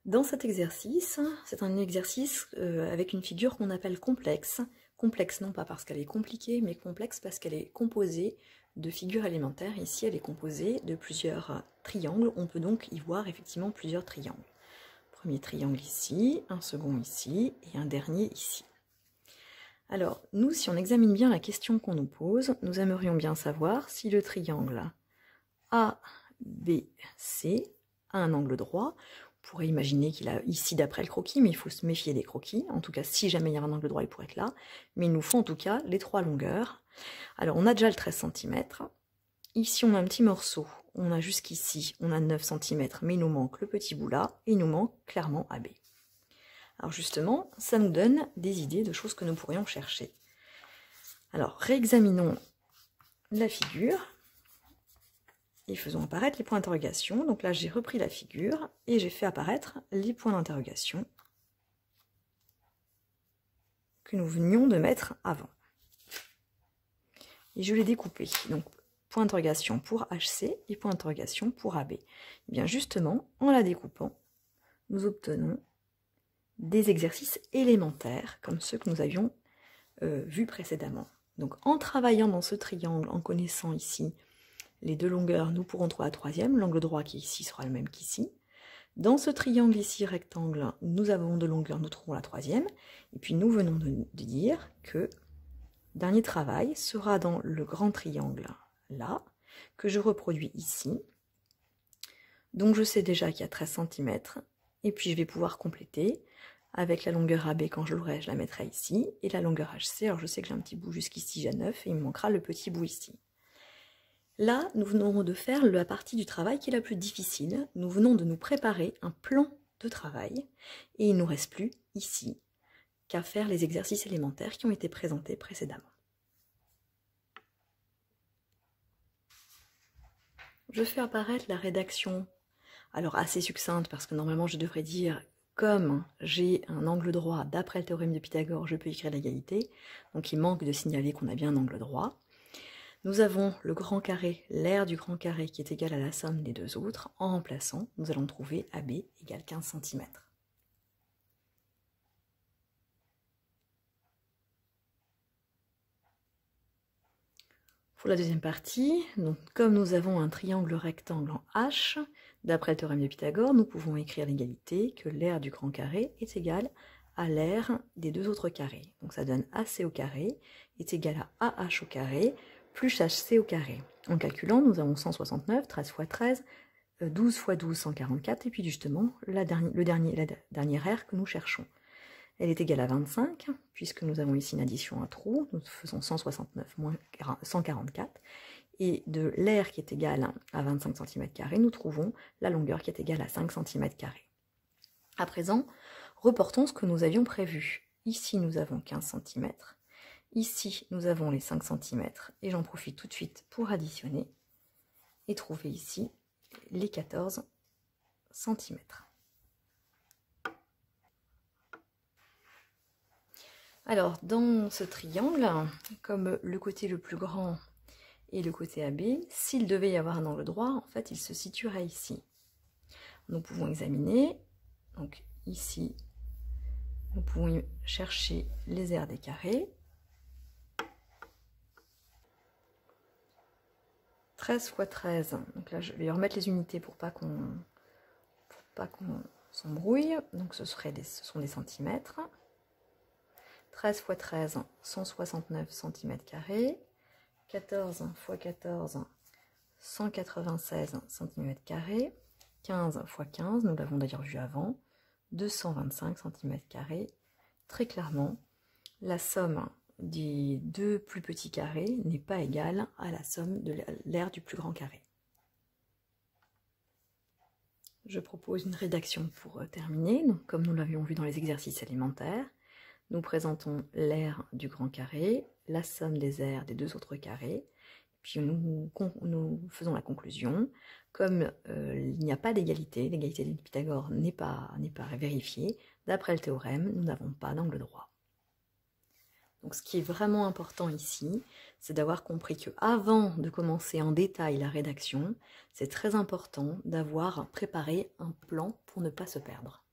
Dans cet exercice, c'est un exercice avec une figure qu'on appelle complexe. Complexe non pas parce qu'elle est compliquée, mais complexe parce qu'elle est composée de figures élémentaires. Ici, elle est composée de plusieurs triangles. On peut donc y voir effectivement plusieurs triangles. Premier triangle ici, un second ici et un dernier ici. Alors, nous, si on examine bien la question qu'on nous pose, nous aimerions bien savoir si le triangle ABC a un angle droit. On pourrait imaginer qu'il a ici d'après le croquis, mais il faut se méfier des croquis. En tout cas, si jamais il y a un angle droit, il pourrait être là. Mais il nous faut en tout cas les trois longueurs. Alors, on a déjà le 13 cm. Ici, on a un petit morceau. On a jusqu'ici, on a 9 cm, mais il nous manque le petit bout là, et il nous manque clairement AB. Alors justement, ça nous donne des idées de choses que nous pourrions chercher. Alors, réexaminons la figure. Et faisons apparaître les points d'interrogation. Donc là, j'ai repris la figure et j'ai fait apparaître les points d'interrogation que nous venions de mettre avant. Et je les découpé. Donc, point d'interrogation pour HC et point d'interrogation pour AB. Et bien justement, en la découpant, nous obtenons des exercices élémentaires comme ceux que nous avions vus précédemment. Donc, en travaillant dans ce triangle, en connaissant ici les deux longueurs, nous pourrons trouver la troisième. L'angle droit qui est ici sera le même qu'ici. Dans ce triangle ici, rectangle, nous avons deux longueurs, nous trouvons la troisième. Et puis nous venons de dire que dernier travail sera dans le grand triangle là, que je reproduis ici. Donc je sais déjà qu'il y a 13 cm. Et puis je vais pouvoir compléter avec la longueur AB, quand je l'aurai, je la mettrai ici. Et la longueur HC, alors je sais que j'ai un petit bout jusqu'ici, j'ai 9, et il me manquera le petit bout ici. Là, nous venons de faire la partie du travail qui est la plus difficile. Nous venons de nous préparer un plan de travail et il ne nous reste plus, ici, qu'à faire les exercices élémentaires qui ont été présentés précédemment. Je fais apparaître la rédaction, alors assez succincte parce que normalement je devrais dire comme j'ai un angle droit d'après le théorème de Pythagore, je peux écrire l'égalité. Donc il manque de signaler qu'on a bien un angle droit. Nous avons le grand carré, l'aire du grand carré qui est égal à la somme des deux autres. En remplaçant, nous allons trouver AB égale 15 cm. Pour la deuxième partie, donc, comme nous avons un triangle rectangle en H, d'après le théorème de Pythagore, nous pouvons écrire l'égalité que l'aire du grand carré est égale à l'aire des deux autres carrés. Donc ça donne AC au carré est égal à AH au carré, plus HC au carré. En calculant, nous avons 169, 13 fois 13, 12 fois 12, 144, et puis justement, la dernière R que nous cherchons. Elle est égale à 25, puisque nous avons ici une addition à trous, nous faisons 169 moins 144, et de l'aire qui est égale à 25 cm², nous trouvons la longueur qui est égale à 5 cm². À présent, reportons ce que nous avions prévu. Ici, nous avons 15 cm. Ici, nous avons les 5 cm et j'en profite tout de suite pour additionner et trouver ici les 14 cm. Alors, dans ce triangle, comme le côté le plus grand est le côté AB, s'il devait y avoir un angle droit, en fait, il se situerait ici. Nous pouvons examiner, donc ici, nous pouvons chercher les aires des carrés. 13 fois 13, donc là je vais remettre les unités pour pas qu'on s'embrouille, donc ce sont des centimètres. 13 fois 13, 169 cm², 14 fois 14, 196 cm², 15 fois 15, nous l'avons d'ailleurs vu avant, 225 cm². Très clairement, la somme des deux plus petits carrés n'est pas égale à la somme de l'aire du plus grand carré. Je propose une rédaction pour terminer. Donc, comme nous l'avions vu dans les exercices élémentaires, nous présentons l'aire du grand carré, la somme des aires des deux autres carrés, puis nous faisons la conclusion. Comme il n'y a pas d'égalité, l'égalité de Pythagore n'est pas vérifiée, d'après le théorème, nous n'avons pas d'angle droit. Donc ce qui est vraiment important ici, c'est d'avoir compris que avant de commencer en détail la rédaction, c'est très important d'avoir préparé un plan pour ne pas se perdre.